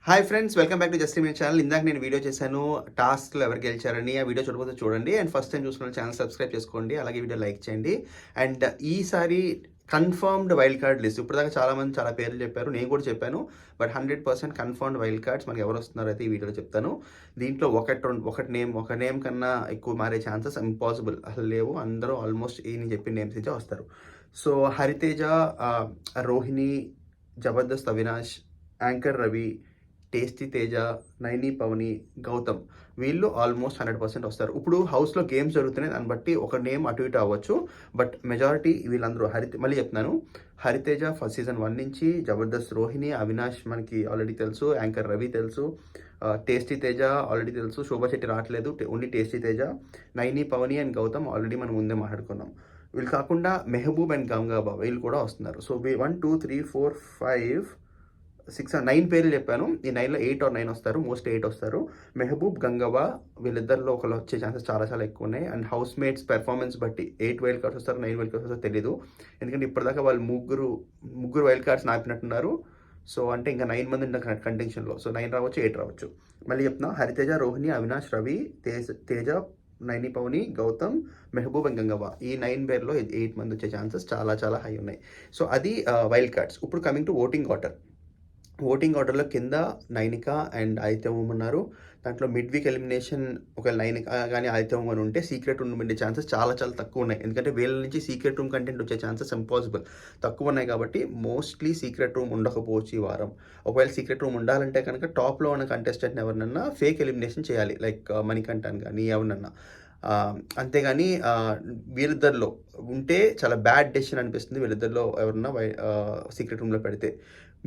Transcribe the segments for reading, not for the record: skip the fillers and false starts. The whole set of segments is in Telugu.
Hi friends, welcome back to just me channel. ఇందాక నేను వీడియో చేశాను టాస్క్లో ఎవరు గెలిచారని. ఆ వీడియో చూడకపోతే చూడండి. అండ్ ఫస్ట్ టైం చూసుకున్న ఛానల్ సబ్స్క్రైబ్ చేసుకోండి, అలాగే వీడియో లైక్ చేయండి. అండ్ ఈసారి కన్ఫర్మ్డ్ వైల్డ్ కార్డ్ లిస్ట్. ఇప్పటిదాకా చాలామంది చాలా పేర్లు చెప్పారు, నేను కూడా చెప్పాను. బట్ 100% కన్ఫర్మ్డ్ వైల్డ్ కార్డ్స్ మనకి ఎవరు వస్తున్నారో అయితే ఈ వీడియోలో చెప్తాను. దీంట్లో ఒక నేమ్ కన్నా ఎక్కువ మారే ఛాన్సెస్ ఇంపాసిబుల్, అసలు లేవు. అందరూ ఆల్మోస్ట్ నేను చెప్పిన నేమ్స్ అయితే వస్తారు. So Hariteja, Rohini, Jabardasth Avinash, anchor Ravi, Tasty Teja, Naini Pavani, Gautam, వీళ్ళు ఆల్మోస్ట్ 100% వస్తారు. ఇప్పుడు హౌస్లో గేమ్స్ జరుగుతున్నాయి, దాన్ని బట్టి ఒక నేమ్ అటు ఇటు అవ్వచ్చు. బట్ మెజారిటీ వీళ్ళందరూ మళ్ళీ చెప్తున్నాను, హరితేజ ఫస్ట్ సీజన్ 1 నుంచి, జబర్దస్త్ రోహిణి, అవినాష్ మనకి ఆల్రెడీ తెలుసు, యాంకర్ రవి తెలుసు, టేస్టీ తేజ ఆల్రెడీ తెలుసు, శోభా శెట్టి రావట్లేదు, only Tasty Teja, Naini Pavani and Gautam already మనం ముందే మాట్లాడుకున్నాం. వీళ్ళు కాకుండా మెహబూబ్ అండ్ గంగాబా వీళ్ళు కూడా వస్తున్నారు. సో 1 2 3 4 5 6 9 పేర్లు చెప్పాను. ఈ 9లో 8 or 9 వస్తారు, మోస్ట్ 8 వస్తారు. మెహబూబ్, గంగవ్వ వీళ్ళిద్దరిలో ఒకళ్ళు వచ్చే ఛాన్సెస్ చాలా చాలా ఎక్కువ ఉన్నాయి. అండ్ హౌస్ మేట్స్ పెర్ఫార్మెన్స్ బట్టి 8 వైల్డ్ కార్డ్స్ వస్తారు, 9 వైల్డ్ కార్డ్స్ వస్తారో తెలీదు. ఎందుకంటే ఇప్పటిదాకా వాళ్ళు ముగ్గురు వైల్డ్ కార్డ్స్ నాపినట్టున్నారు. సో అంటే ఇంకా 9 మంది ఉన్న కంటెన్షన్లో. సో 9 రావచ్చు, 8 రావచ్చు. మళ్ళీ చెప్తున్నా, హరితేజ, రోహిణి, అవినాష్, రవి, తేజ, నైని పవని, గౌతమ్, మెహబూబ్ అండ్ గంగవ్వ, ఈ 9 పేర్లో 8 మంది వచ్చే ఛాన్సెస్ చాలా చాలా హై ఉన్నాయి. సో అది వైల్డ్ కార్డ్స్. ఇప్పుడు కమింగ్ టు ఓటింగ్ ఆర్డర్లో కింద నైనిక అండ్ ఆదిత్యవం ఉన్నారు. దాంట్లో మిడ్ వీక్ ఎలిమినేషన్ ఒకవేళ నైనిక కానీ ఆదిత్యవం అని ఉంటే సీక్రెట్ రూమ్ ఉండే ఛాన్సెస్ చాలా చాలా తక్కువ ఉన్నాయి. ఎందుకంటే వీళ్ళ నుంచి సీక్రెట్ రూమ్ కంటెంట్ వచ్చే ఛాన్సెస్ ఇంపాసిబుల్, తక్కువ ఉన్నాయి. కాబట్టి మోస్ట్లీ సీక్రెట్ రూమ్ ఉండకపోవచ్చు ఈ వారం. ఒకవేళ సీక్రెట్ రూమ్ ఉండాలంటే కనుక టాప్లో ఉన్న కంటెస్టెంట్ని ఎవరినన్నా ఫేక్ ఎలిమినేషన్ చేయాలి, లైక్ మణికంఠన్ కానీ ఎవరినన్నా. అంతేగాని వీళ్ళిద్దరిలో ఉంటే చాలా బ్యాడ్ డెసిషన్ అనిపిస్తుంది. వీళ్ళిద్దరిలో ఎవరన్నా సీక్రెట్ రూమ్లో పెడితే.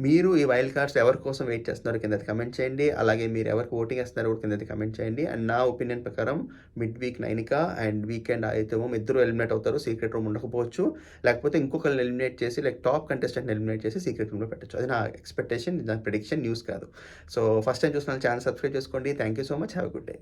మీరు ఈ వైల్డ్ కార్డ్స్ ఎవరి కోసం వెయిట్ చేస్తున్నారు కింద కమెంట్ చేయండి. అలాగే మీరు ఎవరికి ఓటింగ్ వేస్తున్నారో కూడా కింద కమెంట్ చేయండి. అండ్ నా ఒపీనియన్ ప్రకారం mid week Nainika and weekend ఆదిత్యవం ఇద్దరు ఎలిమినేట్ అవుతారు. సీక్రెట్ రూమ్ ఉండకపోవచ్చు, లేకపోతే ఇంకొకరిని ఎలిమినేట్ చేసి లైక్ టాప్ కంటెస్టెంట్ని ఎలిమినేట్ చేసి సీక్రెట్ రూమ్లో పెట్టచ్చు. అది నా ఎక్స్పెక్టేషన్, నా ప్రిడిక్షన్, న్యూస్ కాదు. సో ఫస్ట్ టైం చూసిన ఛానల్ సబ్స్క్రైబ్ చేసుకోండి. Thank you so much. Have a good day.